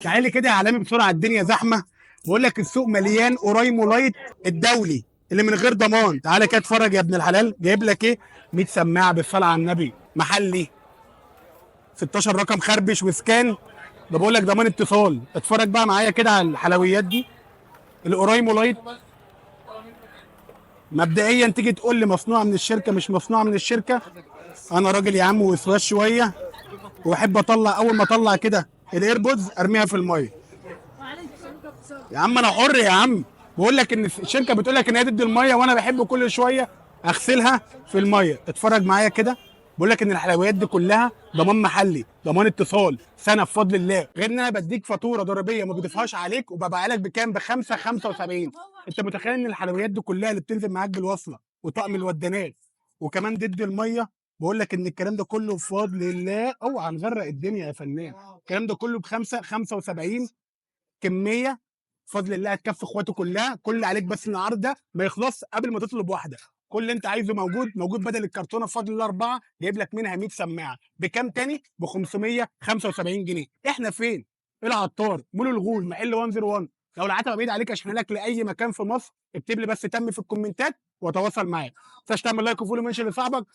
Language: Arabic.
تعالي كده يا عالمي بسرعه، الدنيا زحمه. بقول لك السوق مليان اورايمو لايت الدولي اللي من غير ضمان. تعالى كده اتفرج يا ابن الحلال، جايب لك ايه؟ 100 سماعه بالصلاه على النبي، محلي 16 رقم خربش وسكان. ده بقول لك ضمان اتصال. اتفرج بقى معايا كده على الحلويات دي، الاورايمو لايت. مبدئيا تيجي تقول لي مصنوعه من الشركه مش مصنوعه من الشركه، انا راجل يا عم وسواس شويه، واحب اطلع اول ما اطلع كده الايربودز ارميها في الميه. يا عم انا حر يا عم. بقول لك ان الشركه بتقول لك ان هي ضد الميه، وانا بحب كل شويه اغسلها في الميه. اتفرج معايا كده. بقول لك ان الحلويات دي كلها ضمان محلي، ضمان اتصال سنه بفضل الله، غير ان انا بديك فاتوره ضريبيه ما بضيفهاش عليك، وببيع لك بكام؟ ب 75. انت متخيل ان الحلويات دي كلها اللي بتنزل معاك بالوصله وطقم الودانات وكمان ضد الميه؟ بقول لك ان الكلام ده كله بفضل الله. اوعى نغرق الدنيا يا فنان. الكلام ده كله ب 75 كميه، بفضل الله هتكفي اخواته كلها. كل اللي عليك بس ان العرض ده ما يخلص قبل ما تطلب واحده. كل اللي انت عايزه موجود، موجود بدل الكرتونه بفضل الله اربعه، جايب لك منها 100 سماعه بكام تاني؟ ب 575 جنيه. احنا فين؟ العطار، مول الغول، محل 101. لو العتبه بعيد عليك اشحن لك لاي مكان في مصر. اكتب لي بس تم في الكومنتات واتواصل معاك. ما تنساش تعمل لايك وفولو منشن لصاحبك.